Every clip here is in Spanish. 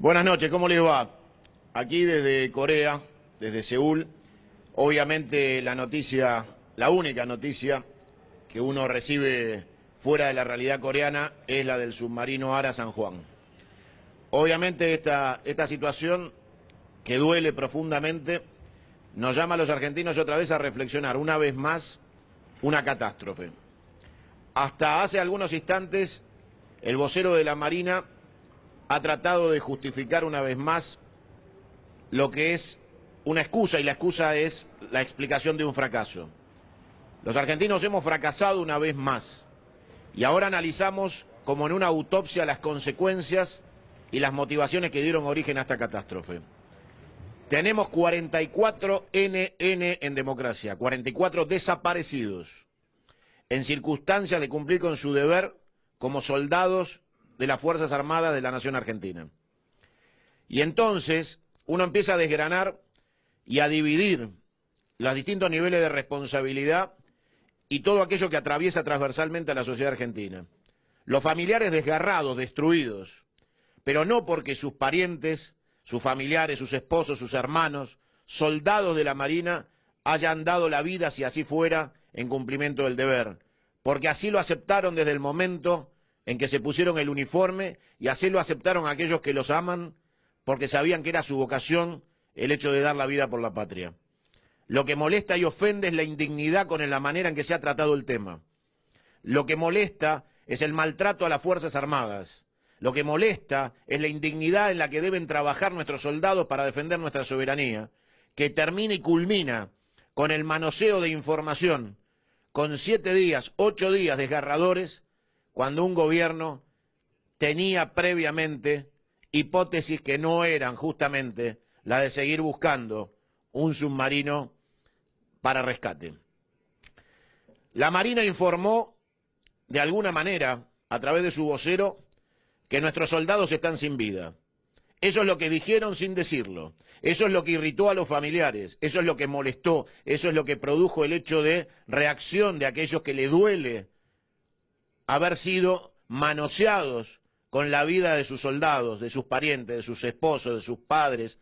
Buenas noches, ¿cómo les va? Aquí desde Corea, desde Seúl, obviamente la noticia, la única noticia que uno recibe fuera de la realidad coreana es la del submarino Ara San Juan. Obviamente esta situación que duele profundamente nos llama a los argentinos otra vez a reflexionar una vez más una catástrofe. Hasta hace algunos instantes el vocero de la Marina ha tratado de justificar una vez más lo que es una excusa, y la excusa es la explicación de un fracaso. Los argentinos hemos fracasado una vez más, y ahora analizamos como en una autopsia las consecuencias y las motivaciones que dieron origen a esta catástrofe. Tenemos 44 NN en democracia, 44 desaparecidos, en circunstancias de cumplir con su deber como soldados de las Fuerzas Armadas de la Nación Argentina. Y entonces uno empieza a desgranar y a dividir los distintos niveles de responsabilidad y todo aquello que atraviesa transversalmente a la sociedad argentina. Los familiares desgarrados, destruidos, pero no porque sus parientes, sus familiares, sus esposos, sus hermanos, soldados de la Marina, hayan dado la vida, si así fuera, en cumplimiento del deber, porque así lo aceptaron desde el momento en que se pusieron el uniforme, y así lo aceptaron aquellos que los aman, porque sabían que era su vocación el hecho de dar la vida por la patria. Lo que molesta y ofende es la indignidad con la manera en que se ha tratado el tema. Lo que molesta es el maltrato a las Fuerzas Armadas. Lo que molesta es la indignidad en la que deben trabajar nuestros soldados para defender nuestra soberanía, que termina y culmina con el manoseo de información, con 7 días, 8 días desgarradores, cuando un gobierno tenía previamente hipótesis que no eran justamente la de seguir buscando un submarino para rescate. La Marina informó de alguna manera, a través de su vocero, que nuestros soldados están sin vida. Eso es lo que dijeron sin decirlo. Eso es lo que irritó a los familiares. Eso es lo que molestó. Eso es lo que produjo el hecho de reacción de aquellos que le duele haber sido manoseados con la vida de sus soldados, de sus parientes, de sus esposos, de sus padres.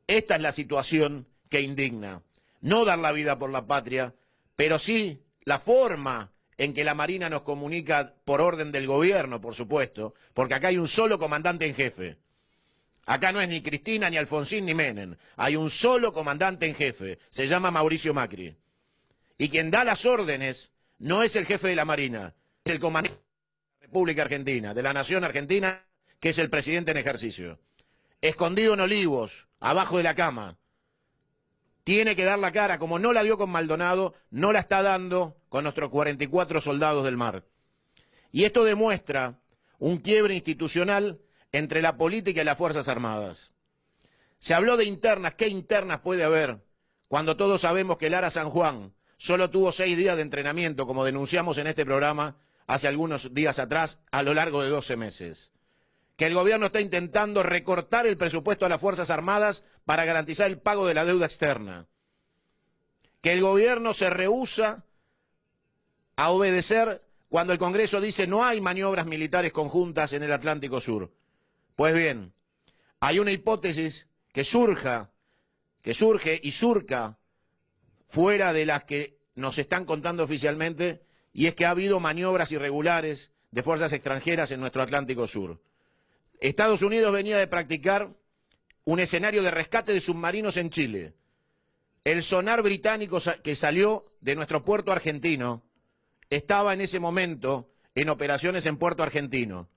Esta es la situación que indigna. No dar la vida por la patria, pero sí la forma en que la Marina nos comunica por orden del gobierno, por supuesto, porque acá hay un solo comandante en jefe. Acá no es ni Cristina, ni Alfonsín, ni Menem. Hay un solo comandante en jefe. Se llama Mauricio Macri. Y quien da las órdenes no es el jefe de la Marina, es el comandante de la República Argentina, de la Nación Argentina, que es el presidente en ejercicio. Escondido en Olivos, abajo de la cama. Tiene que dar la cara, como no la dio con Maldonado, no la está dando con nuestros 44 soldados del mar. Y esto demuestra un quiebre institucional entre la política y las Fuerzas Armadas. Se habló de internas. ¿Qué internas puede haber cuando todos sabemos que el Ara San Juan solo tuvo 6 días de entrenamiento, como denunciamos en este programa hace algunos días atrás, a lo largo de 12 meses? Que el gobierno está intentando recortar el presupuesto a las Fuerzas Armadas para garantizar el pago de la deuda externa. Que el gobierno se rehúsa a obedecer cuando el Congreso dice no hay maniobras militares conjuntas en el Atlántico Sur. Pues bien, hay una hipótesis que surge y surca fuera de las que nos están contando oficialmente, y es que ha habido maniobras irregulares de fuerzas extranjeras en nuestro Atlántico Sur. Estados Unidos venía de practicar un escenario de rescate de submarinos en Chile. El sonar británico que salió de nuestro puerto argentino estaba en ese momento en operaciones en puerto argentino.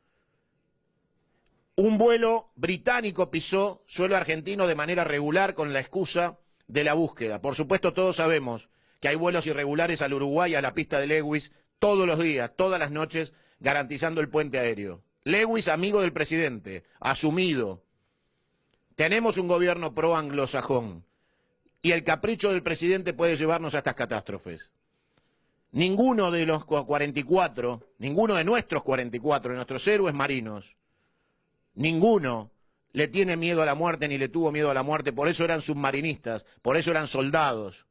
Un vuelo británico pisó suelo argentino de manera regular con la excusa de la búsqueda. Por supuesto, todos sabemos que hay vuelos irregulares al Uruguay, a la pista de Lewis, todos los días, todas las noches, garantizando el puente aéreo. Lewis, amigo del presidente, asumido. Tenemos un gobierno pro-anglosajón y el capricho del presidente puede llevarnos a estas catástrofes. Ninguno de los 44, ninguno de nuestros 44, de nuestros héroes marinos, ninguno le tiene miedo a la muerte ni le tuvo miedo a la muerte, por eso eran submarinistas, por eso eran soldados.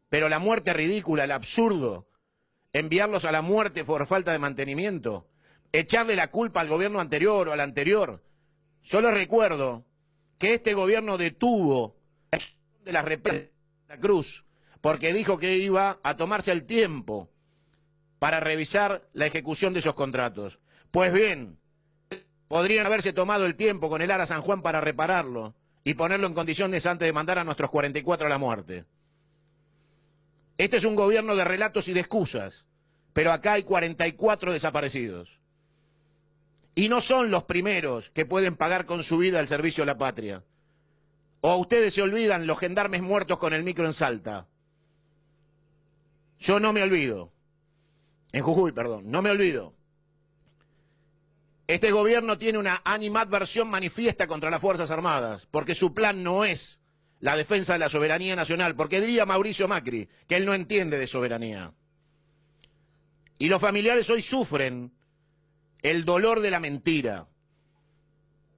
Pero la muerte ridícula, el absurdo, enviarlos a la muerte por falta de mantenimiento, echarle la culpa al gobierno anterior o al anterior, Yo les recuerdo que este gobierno detuvo de las represas de Santa Cruz porque dijo que iba a tomarse el tiempo para revisar la ejecución de esos contratos. Pues bien, podrían haberse tomado el tiempo con el ARA San Juan para repararlo y ponerlo en condiciones antes de mandar a nuestros 44 a la muerte. Este es un gobierno de relatos y de excusas, pero acá hay 44 desaparecidos. Y no son los primeros que pueden pagar con su vida el servicio a la patria. O ustedes se olvidan los gendarmes muertos con el micro en Salta. Yo no me olvido. En Jujuy, perdón, no me olvido. Este gobierno tiene una animadversión manifiesta contra las Fuerzas Armadas, porque su plan no es la defensa de la soberanía nacional, porque diría Mauricio Macri que él no entiende de soberanía. Y los familiares hoy sufren el dolor de la mentira,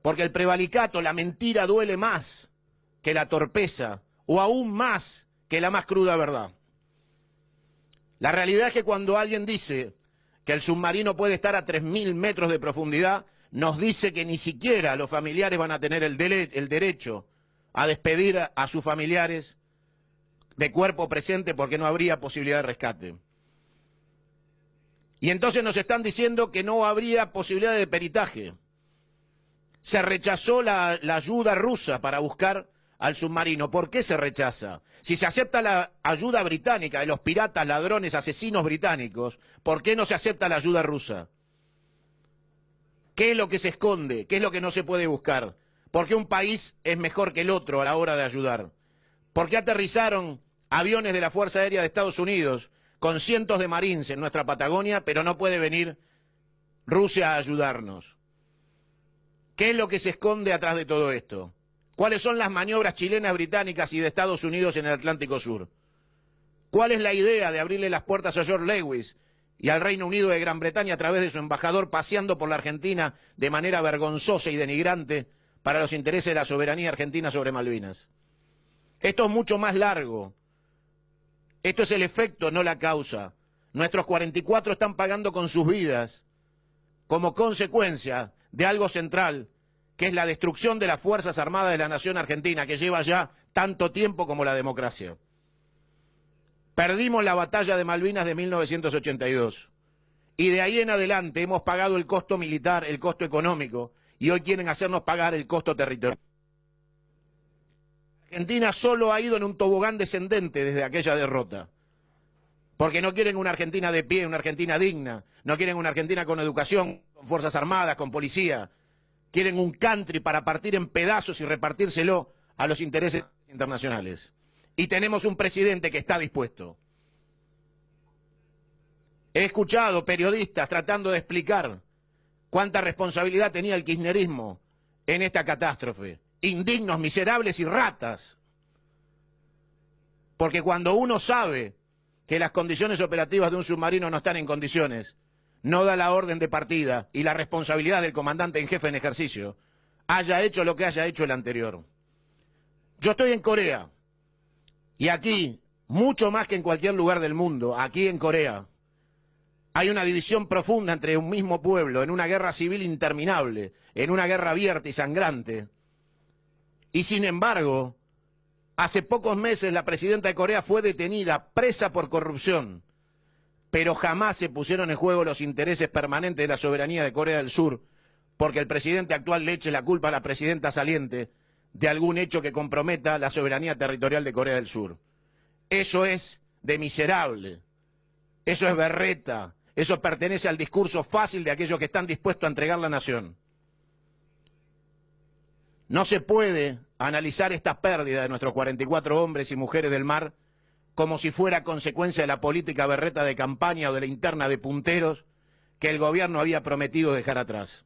porque el prevaricato, la mentira duele más que la torpeza, o aún más que la más cruda verdad. La realidad es que cuando alguien dice que el submarino puede estar a 3.000 metros de profundidad, nos dice que ni siquiera los familiares van a tener el derecho a despedir a sus familiares de cuerpo presente porque no habría posibilidad de rescate. Y entonces nos están diciendo que no habría posibilidad de peritaje. Se rechazó la ayuda rusa para buscar al submarino. ¿Por qué se rechaza? Si se acepta la ayuda británica de los piratas, ladrones, asesinos británicos, ¿por qué no se acepta la ayuda rusa? ¿Qué es lo que se esconde? ¿Qué es lo que no se puede buscar? ¿Por qué un país es mejor que el otro a la hora de ayudar? ¿Por qué aterrizaron aviones de la Fuerza Aérea de Estados Unidos con cientos de marines en nuestra Patagonia, pero no puede venir Rusia a ayudarnos? ¿Qué es lo que se esconde atrás de todo esto? ¿Cuáles son las maniobras chilenas, británicas y de Estados Unidos en el Atlántico Sur? ¿Cuál es la idea de abrirle las puertas a George Lewis y al Reino Unido de Gran Bretaña a través de su embajador paseando por la Argentina de manera vergonzosa y denigrante para los intereses de la soberanía argentina sobre Malvinas? Esto es mucho más largo. Esto es el efecto, no la causa. Nuestros 44 están pagando con sus vidas como consecuencia de algo central, que es la destrucción de las Fuerzas Armadas de la Nación Argentina, que lleva ya tanto tiempo como la democracia. Perdimos la batalla de Malvinas de 1982 y de ahí en adelante hemos pagado el costo militar, el costo económico, y hoy quieren hacernos pagar el costo territorial. Argentina solo ha ido en un tobogán descendente desde aquella derrota, porque no quieren una Argentina de pie, una Argentina digna, no quieren una Argentina con educación, con Fuerzas Armadas, con policía. Quieren un country para partir en pedazos y repartírselo a los intereses internacionales. Y tenemos un presidente que está dispuesto. He escuchado periodistas tratando de explicar cuánta responsabilidad tenía el kirchnerismo en esta catástrofe. Indignos, miserables y ratas. Porque cuando uno sabe que las condiciones operativas de un submarino no están en condiciones, no da la orden de partida y la responsabilidad del comandante en jefe en ejercicio, haya hecho lo que haya hecho el anterior. Yo estoy en Corea, y aquí, mucho más que en cualquier lugar del mundo, aquí en Corea, hay una división profunda entre un mismo pueblo, en una guerra civil interminable, en una guerra abierta y sangrante. Y sin embargo, hace pocos meses la presidenta de Corea fue detenida, presa por corrupción, pero jamás se pusieron en juego los intereses permanentes de la soberanía de Corea del Sur, porque el presidente actual le eche la culpa a la presidenta saliente de algún hecho que comprometa la soberanía territorial de Corea del Sur. Eso es de miserable, eso es berreta, eso pertenece al discurso fácil de aquellos que están dispuestos a entregar la nación. No se puede analizar esta pérdida de nuestros 44 hombres y mujeres del mar como si fuera consecuencia de la política berreta de campaña o de la interna de punteros que el gobierno había prometido dejar atrás.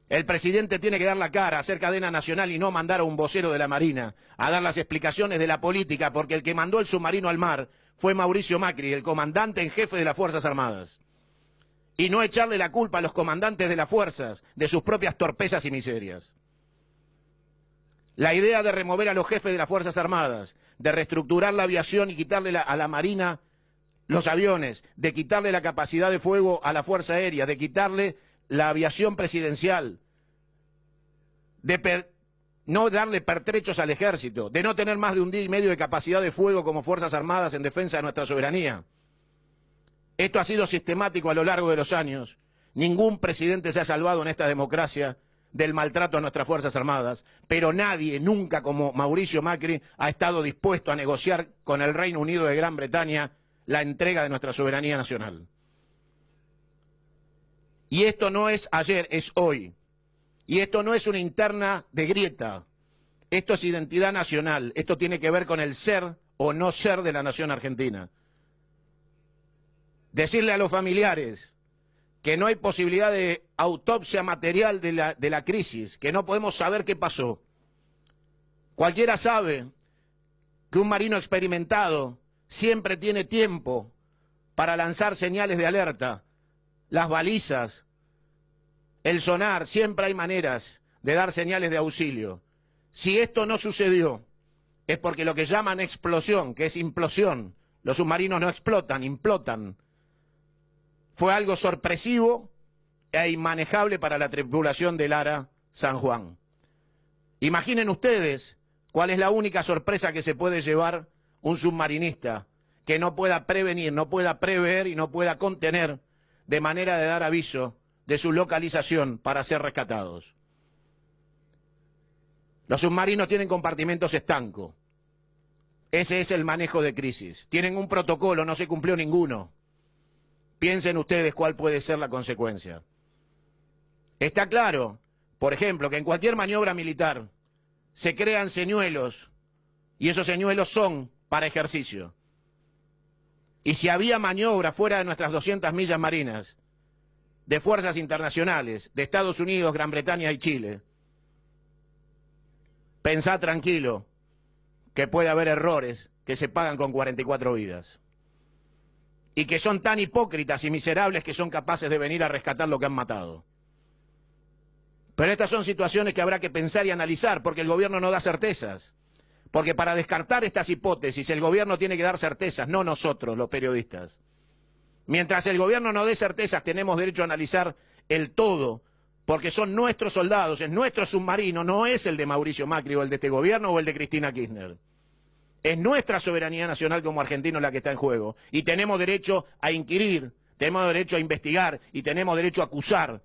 El presidente tiene que dar la cara, hacer cadena nacional y no mandar a un vocero de la Marina a dar las explicaciones de la política, porque el que mandó el submarino al mar fue Mauricio Macri, el comandante en jefe de las Fuerzas Armadas. Y no echarle la culpa a los comandantes de las fuerzas de sus propias torpezas y miserias. La idea de remover a los jefes de las Fuerzas Armadas, de reestructurar la aviación y quitarle a la Marina los aviones, de quitarle la capacidad de fuego a la Fuerza Aérea, de quitarle la aviación presidencial, no darle pertrechos al ejército, de no tener más de 1 día y medio de capacidad de fuego como Fuerzas Armadas en defensa de nuestra soberanía. Esto ha sido sistemático a lo largo de los años. Ningún presidente se ha salvado en esta democracia del maltrato a nuestras Fuerzas Armadas, pero nadie, nunca como Mauricio Macri, ha estado dispuesto a negociar con el Reino Unido de Gran Bretaña la entrega de nuestra soberanía nacional. Y esto no es ayer, es hoy. Y esto no es una interna de grieta. Esto es identidad nacional. Esto tiene que ver con el ser o no ser de la nación argentina. Decirle a los familiares que no hay posibilidad de autopsia material de la crisis, que no podemos saber qué pasó. Cualquiera sabe que un marino experimentado siempre tiene tiempo para lanzar señales de alerta, las balizas, el sonar, siempre hay maneras de dar señales de auxilio. Si esto no sucedió, es porque lo que llaman explosión, que es implosión, los submarinos no explotan, implotan, fue algo sorpresivo e inmanejable para la tripulación del ARA San Juan. Imaginen ustedes cuál es la única sorpresa que se puede llevar un submarinista que no pueda prevenir, no pueda prever y no pueda contener de manera de dar aviso de su localización para ser rescatados. Los submarinos tienen compartimentos estanco. Ese es el manejo de crisis. Tienen un protocolo, no se cumplió ninguno. Piensen ustedes cuál puede ser la consecuencia. Está claro, por ejemplo, que en cualquier maniobra militar se crean señuelos y esos señuelos son para ejercicio. Y si había maniobra fuera de nuestras 200 millas marinas, de fuerzas internacionales, de Estados Unidos, Gran Bretaña y Chile, pensá tranquilo que puede haber errores que se pagan con 44 vidas. Y que son tan hipócritas y miserables que son capaces de venir a rescatar lo que han matado. Pero estas son situaciones que habrá que pensar y analizar, porque el gobierno no da certezas. Porque para descartar estas hipótesis el gobierno tiene que dar certezas, no nosotros, los periodistas. Mientras el gobierno no dé certezas, tenemos derecho a analizar el todo, porque son nuestros soldados, es nuestro submarino, no es el de Mauricio Macri o el de este gobierno o el de Cristina Kirchner. Es nuestra soberanía nacional como argentinos la que está en juego. Y tenemos derecho a inquirir, tenemos derecho a investigar y tenemos derecho a acusar.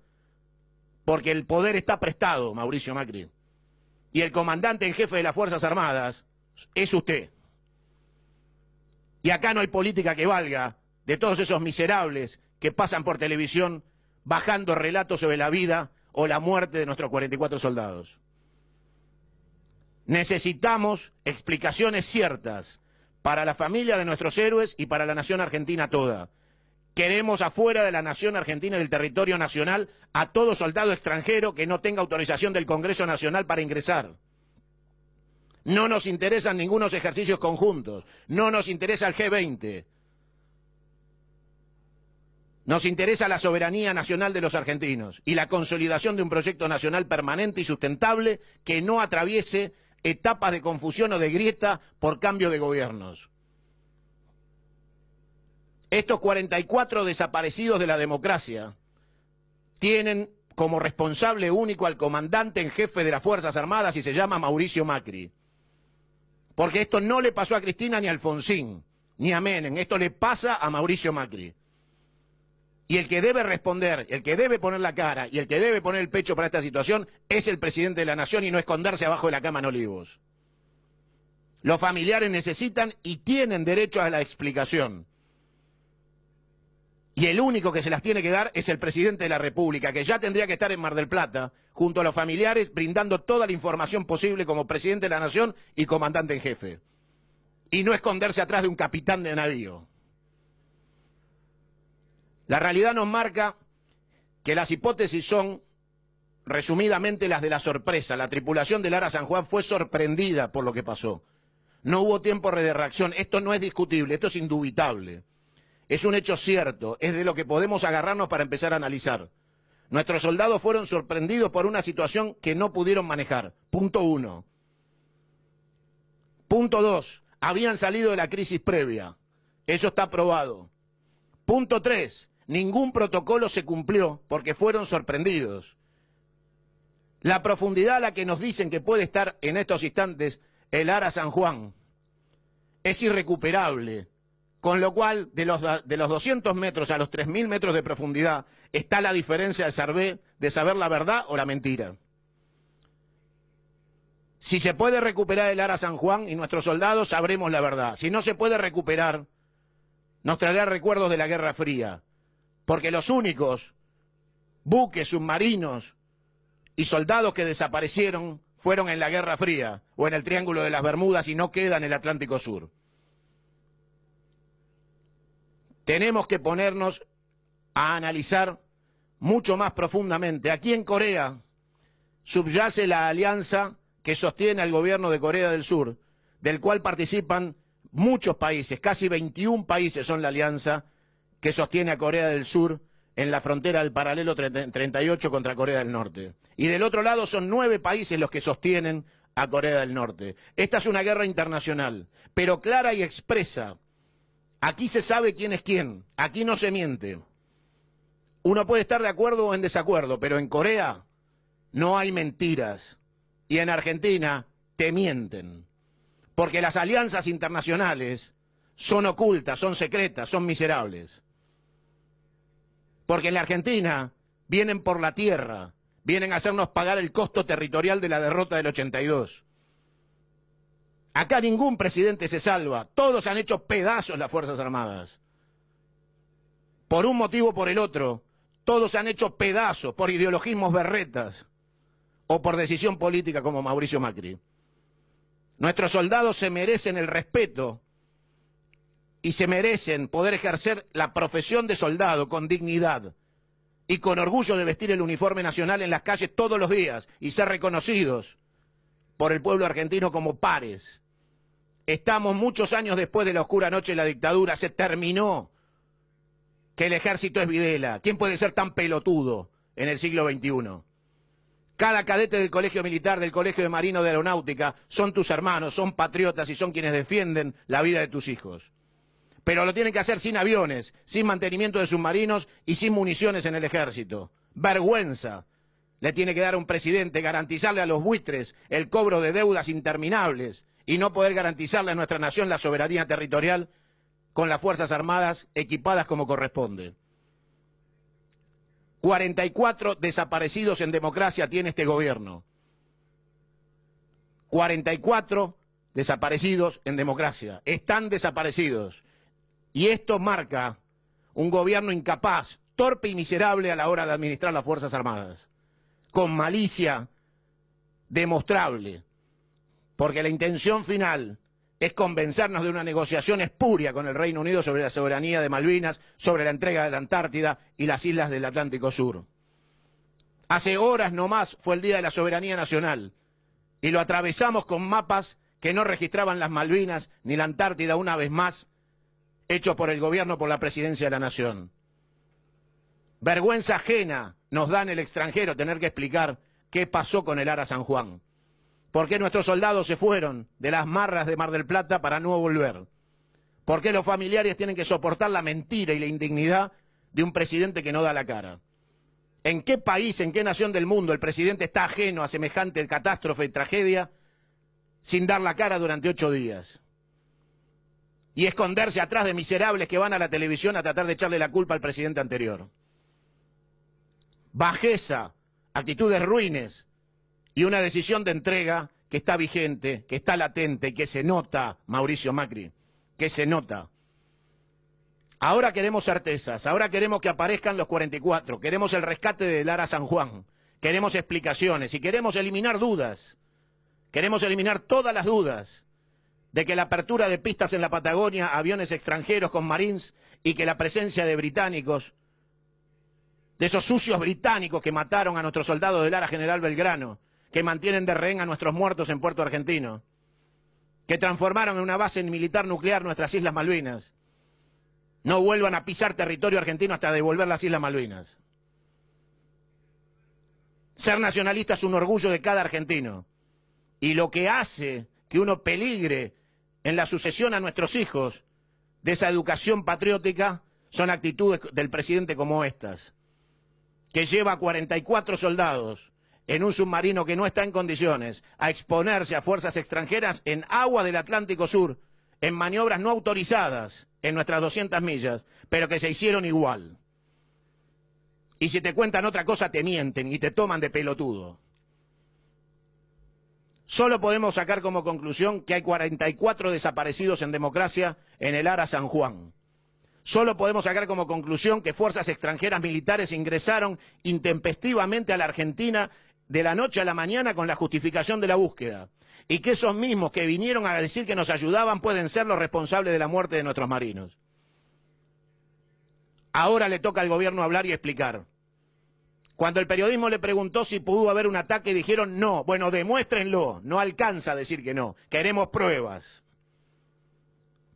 Porque el poder está prestado, Mauricio Macri. Y el comandante en jefe de las Fuerzas Armadas es usted. Y acá no hay política que valga de todos esos miserables que pasan por televisión bajando relatos sobre la vida o la muerte de nuestros 44 soldados. Necesitamos explicaciones ciertas para la familia de nuestros héroes y para la nación argentina toda. Queremos afuera de la nación argentina y del territorio nacional a todo soldado extranjero que no tenga autorización del Congreso Nacional para ingresar. No nos interesan ningunos ejercicios conjuntos, no nos interesa el G20. Nos interesa la soberanía nacional de los argentinos y la consolidación de un proyecto nacional permanente y sustentable que no atraviese etapas de confusión o de grieta por cambio de gobiernos. Estos 44 desaparecidos de la democracia tienen como responsable único al comandante en jefe de las Fuerzas Armadas y se llama Mauricio Macri. Porque esto no le pasó a Cristina ni a Alfonsín, ni a Menem, esto le pasa a Mauricio Macri. Y el que debe responder, el que debe poner la cara y el que debe poner el pecho para esta situación es el presidente de la Nación y no esconderse abajo de la cama en Olivos. Los familiares necesitan y tienen derecho a la explicación. Y el único que se las tiene que dar es el presidente de la República, que ya tendría que estar en Mar del Plata, junto a los familiares, brindando toda la información posible como presidente de la Nación y comandante en jefe. Y no esconderse atrás de un capitán de navío. La realidad nos marca que las hipótesis son, resumidamente, las de la sorpresa. La tripulación del ARA San Juan fue sorprendida por lo que pasó. No hubo tiempo de reacción. Esto no es discutible, esto es indubitable. Es un hecho cierto, es de lo que podemos agarrarnos para empezar a analizar. Nuestros soldados fueron sorprendidos por una situación que no pudieron manejar. Punto 1. Punto 2. Habían salido de la crisis previa. Eso está probado. Punto 3. Ningún protocolo se cumplió porque fueron sorprendidos. La profundidad a la que nos dicen que puede estar en estos instantes el Ara San Juan es irrecuperable, con lo cual de los 200 metros a los 3.000 metros de profundidad está la diferencia de saber la verdad o la mentira. Si se puede recuperar el Ara San Juan y nuestros soldados, sabremos la verdad. Si no se puede recuperar, nos traerá recuerdos de la Guerra Fría, porque los únicos buques, submarinos y soldados que desaparecieron fueron en la Guerra Fría o en el Triángulo de las Bermudas y no queda en el Atlántico Sur. Tenemos que ponernos a analizar mucho más profundamente. Aquí en Corea subyace la alianza que sostiene al gobierno de Corea del Sur, del cual participan muchos países, casi 21 países son la alianza que sostiene a Corea del Sur en la frontera del paralelo 38 contra Corea del Norte. Y del otro lado son 9 países los que sostienen a Corea del Norte. Esta es una guerra internacional, pero clara y expresa. Aquí se sabe quién es quién, aquí no se miente. Uno puede estar de acuerdo o en desacuerdo, pero en Corea no hay mentiras. Y en Argentina te mienten. Porque las alianzas internacionales son ocultas, son secretas, son miserables. Porque en la Argentina vienen por la tierra, vienen a hacernos pagar el costo territorial de la derrota del 82. Acá ningún presidente se salva, todos han hecho pedazos las Fuerzas Armadas. Por un motivo o por el otro, todos han hecho pedazos por ideologismos berretas o por decisión política como Mauricio Macri. Nuestros soldados se merecen el respeto y se merecen poder ejercer la profesión de soldado con dignidad y con orgullo de vestir el uniforme nacional en las calles todos los días y ser reconocidos por el pueblo argentino como pares. Estamos muchos años después de la oscura noche de la dictadura, se terminó que el ejército es Videla. ¿Quién puede ser tan pelotudo en el siglo XXI? Cada cadete del colegio militar, del colegio de marino de aeronáutica, son tus hermanos, son patriotas y son quienes defienden la vida de tus hijos. Pero lo tienen que hacer sin aviones, sin mantenimiento de submarinos y sin municiones en el ejército. Vergüenza le tiene que dar a un presidente garantizarle a los buitres el cobro de deudas interminables y no poder garantizarle a nuestra nación la soberanía territorial con las Fuerzas Armadas equipadas como corresponde. 44 desaparecidos en democracia tiene este gobierno. 44 desaparecidos en democracia. Están desaparecidos. Y esto marca un gobierno incapaz, torpe y miserable a la hora de administrar las Fuerzas Armadas. Con malicia demostrable. Porque la intención final es convencernos de una negociación espuria con el Reino Unido sobre la soberanía de Malvinas, sobre la entrega de la Antártida y las islas del Atlántico Sur. Hace horas nomás fue el Día de la Soberanía Nacional y lo atravesamos con mapas que no registraban las Malvinas ni la Antártida una vez más, hechos por el gobierno, por la Presidencia de la Nación. Vergüenza ajena nos da en el extranjero tener que explicar qué pasó con el Ara San Juan. ¿Por qué nuestros soldados se fueron de las marras de Mar del Plata para no volver? ¿Por qué los familiares tienen que soportar la mentira y la indignidad de un presidente que no da la cara? ¿En qué país, en qué nación del mundo el presidente está ajeno a semejante catástrofe y tragedia sin dar la cara durante 8 días? Y esconderse atrás de miserables que van a la televisión a tratar de echarle la culpa al presidente anterior. Bajeza, actitudes ruines y una decisión de entrega que está vigente, que está latente, que se nota, Mauricio Macri, que se nota. Ahora queremos certezas, ahora queremos que aparezcan los 44, queremos el rescate del Ara San Juan, queremos explicaciones y queremos eliminar dudas, queremos eliminar todas las dudas de que la apertura de pistas en la Patagonia, aviones extranjeros con Marines y que la presencia de británicos, de esos sucios británicos que mataron a nuestros soldados del Ara General Belgrano, que mantienen de rehén a nuestros muertos en Puerto Argentino, que transformaron en una base militar nuclear nuestras Islas Malvinas, no vuelvan a pisar territorio argentino hasta devolver las Islas Malvinas. Ser nacionalista es un orgullo de cada argentino. Y lo que hace que uno peligre en la sucesión a nuestros hijos de esa educación patriótica son actitudes del presidente como estas, que lleva 44 soldados, en un submarino que no está en condiciones a exponerse a fuerzas extranjeras en agua del Atlántico Sur, en maniobras no autorizadas en nuestras 200 millas, pero que se hicieron igual. Y si te cuentan otra cosa, te mienten y te toman de pelotudo. Solo podemos sacar como conclusión que hay 44 desaparecidos en democracia en el Ara San Juan. Solo podemos sacar como conclusión que fuerzas extranjeras militares ingresaron intempestivamente a la Argentina de la noche a la mañana con la justificación de la búsqueda. Y que esos mismos que vinieron a decir que nos ayudaban pueden ser los responsables de la muerte de nuestros marinos. Ahora le toca al gobierno hablar y explicar. Cuando el periodismo le preguntó si pudo haber un ataque, dijeron no. Bueno, demuéstrenlo. No alcanza a decir que no. Queremos pruebas.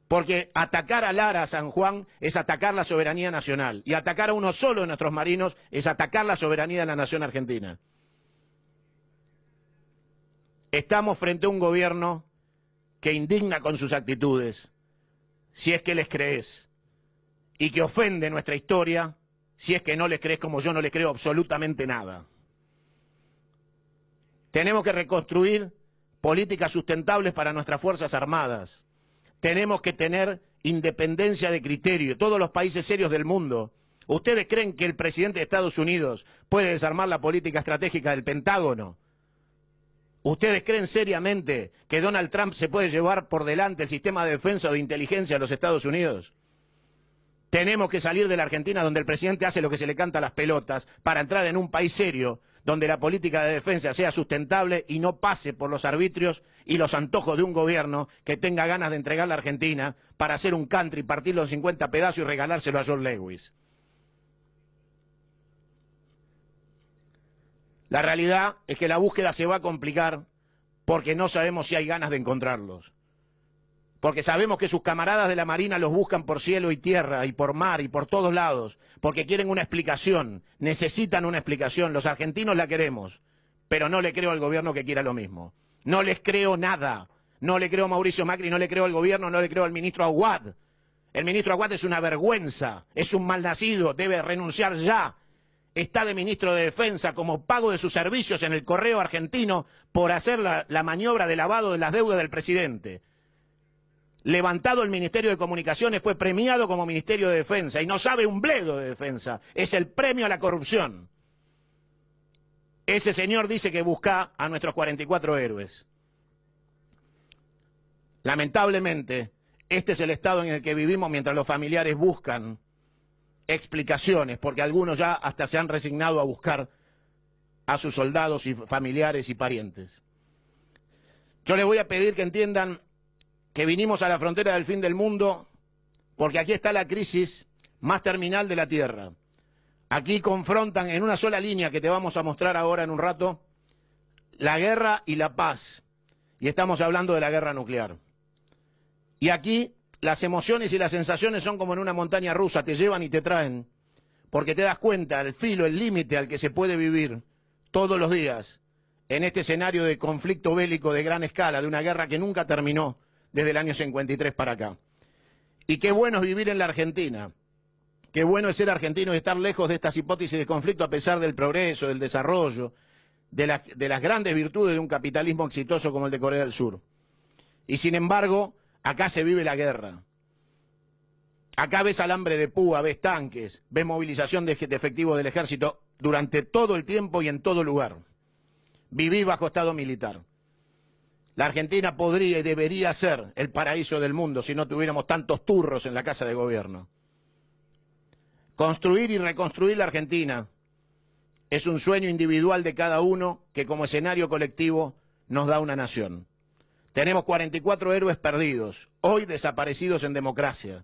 Porque atacar al Ara San Juan es atacar la soberanía nacional. Y atacar a uno solo de nuestros marinos es atacar la soberanía de la nación argentina. Estamos frente a un gobierno que indigna con sus actitudes, si es que les crees, y que ofende nuestra historia, si es que no les crees como yo no les creo absolutamente nada. Tenemos que reconstruir políticas sustentables para nuestras Fuerzas Armadas. Tenemos que tener independencia de criterio. Todos los países serios del mundo. ¿Ustedes creen que el presidente de Estados Unidos puede desarmar la política estratégica del Pentágono? ¿Ustedes creen seriamente que Donald Trump se puede llevar por delante el sistema de defensa o de inteligencia de los Estados Unidos? Tenemos que salir de la Argentina donde el presidente hace lo que se le canta a las pelotas para entrar en un país serio donde la política de defensa sea sustentable y no pase por los arbitrios y los antojos de un gobierno que tenga ganas de entregar la Argentina para hacer un country, partirlo en 50 pedazos y regalárselo a John Lewis. La realidad es que la búsqueda se va a complicar porque no sabemos si hay ganas de encontrarlos. Porque sabemos que sus camaradas de la Marina los buscan por cielo y tierra y por mar y por todos lados, porque quieren una explicación, necesitan una explicación. Los argentinos la queremos, pero no le creo al gobierno que quiera lo mismo. No les creo nada. No le creo a Mauricio Macri, no le creo al gobierno, no le creo al ministro Aguad. El ministro Aguad es una vergüenza, es un malnacido, debe renunciar ya. Está de ministro de Defensa como pago de sus servicios en el Correo Argentino por hacer la maniobra de lavado de las deudas del presidente. Levantado el Ministerio de Comunicaciones, fue premiado como Ministerio de Defensa y no sabe un bledo de defensa. Es el premio a la corrupción. Ese señor dice que busca a nuestros 44 héroes. Lamentablemente, este es el estado en el que vivimos mientras los familiares buscan explicaciones, porque algunos ya hasta se han resignado a buscar a sus soldados y familiares y parientes. Yo les voy a pedir que entiendan que vinimos a la frontera del fin del mundo porque aquí está la crisis más terminal de la Tierra. Aquí confrontan en una sola línea que te vamos a mostrar ahora en un rato la guerra y la paz. Y estamos hablando de la guerra nuclear. Y aquí las emociones y las sensaciones son como en una montaña rusa, te llevan y te traen, porque te das cuenta el filo, el límite al que se puede vivir todos los días en este escenario de conflicto bélico de gran escala, de una guerra que nunca terminó desde el año 53 para acá. Y qué bueno es vivir en la Argentina, qué bueno es ser argentino y estar lejos de estas hipótesis de conflicto a pesar del progreso, del desarrollo, de las grandes virtudes de un capitalismo exitoso como el de Corea del Sur. Y sin embargo, acá se vive la guerra. Acá ves alambre de púa, ves tanques, ves movilización de efectivos del ejército durante todo el tiempo y en todo lugar. Viví bajo estado militar. La Argentina podría y debería ser el paraíso del mundo si no tuviéramos tantos turros en la Casa de Gobierno. Construir y reconstruir la Argentina es un sueño individual de cada uno que como escenario colectivo nos da una nación. Tenemos 44 héroes perdidos, hoy desaparecidos en democracia.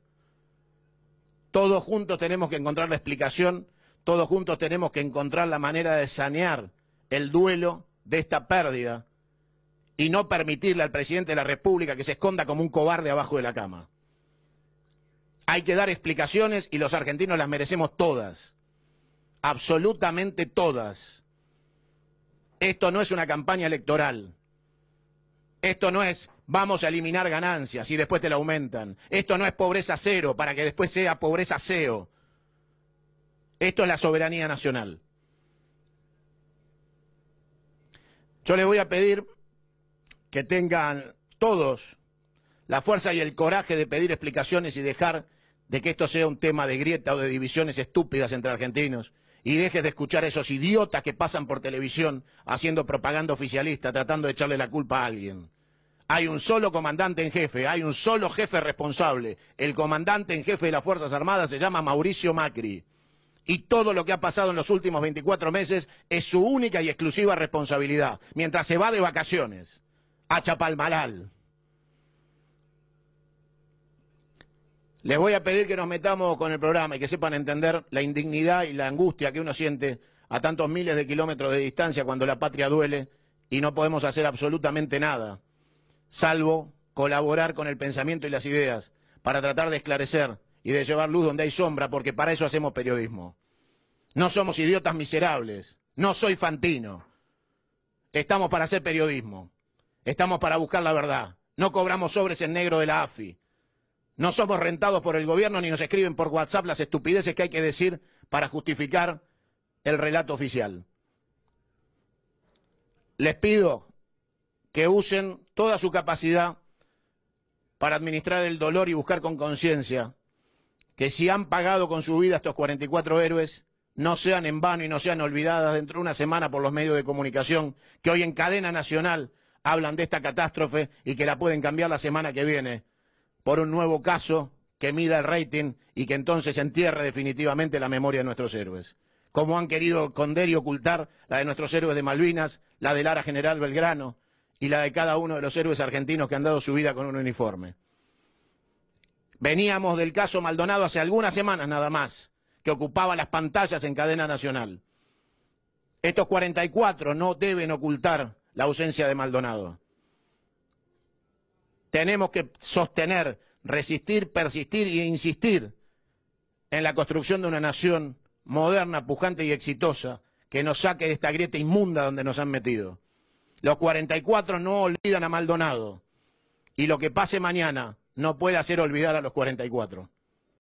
Todos juntos tenemos que encontrar la explicación, todos juntos tenemos que encontrar la manera de sanear el duelo de esta pérdida y no permitirle al presidente de la República que se esconda como un cobarde abajo de la cama. Hay que dar explicaciones y los argentinos las merecemos todas, absolutamente todas. Esto no es una campaña electoral. Esto no es vamos a eliminar ganancias y después te la aumentan. Esto no es pobreza cero para que después sea pobreza cero. Esto es la soberanía nacional. Yo les voy a pedir que tengan todos la fuerza y el coraje de pedir explicaciones y dejar de que esto sea un tema de grieta o de divisiones estúpidas entre argentinos, y dejes de escuchar a esos idiotas que pasan por televisión haciendo propaganda oficialista, tratando de echarle la culpa a alguien. Hay un solo comandante en jefe, hay un solo jefe responsable. El comandante en jefe de las Fuerzas Armadas se llama Mauricio Macri. Y todo lo que ha pasado en los últimos 24 meses es su única y exclusiva responsabilidad, mientras se va de vacaciones a Chapalmalal. Les voy a pedir que nos metamos con el programa y que sepan entender la indignidad y la angustia que uno siente a tantos miles de kilómetros de distancia cuando la patria duele y no podemos hacer absolutamente nada, salvo colaborar con el pensamiento y las ideas para tratar de esclarecer y de llevar luz donde hay sombra, porque para eso hacemos periodismo. No somos idiotas miserables, no soy Fantino. Estamos para hacer periodismo, estamos para buscar la verdad, no cobramos sobres en negro de la AFI. No somos rentados por el gobierno ni nos escriben por WhatsApp las estupideces que hay que decir para justificar el relato oficial. Les pido que usen toda su capacidad para administrar el dolor y buscar con conciencia que si han pagado con su vida estos 44 héroes, no sean en vano y no sean olvidadas dentro de una semana por los medios de comunicación que hoy en cadena nacional hablan de esta catástrofe y que la pueden cambiar la semana que viene por un nuevo caso que mida el rating y que entonces entierre definitivamente la memoria de nuestros héroes. Como han querido esconder y ocultar la de nuestros héroes de Malvinas, la del Ara General Belgrano y la de cada uno de los héroes argentinos que han dado su vida con un uniforme. Veníamos del caso Maldonado hace algunas semanas nada más, que ocupaba las pantallas en cadena nacional. Estos 44 no deben ocultar la ausencia de Maldonado. Tenemos que sostener, resistir, persistir e insistir en la construcción de una nación moderna, pujante y exitosa que nos saque de esta grieta inmunda donde nos han metido. Los 44 no olvidan a Maldonado y lo que pase mañana no puede hacer olvidar a los 44.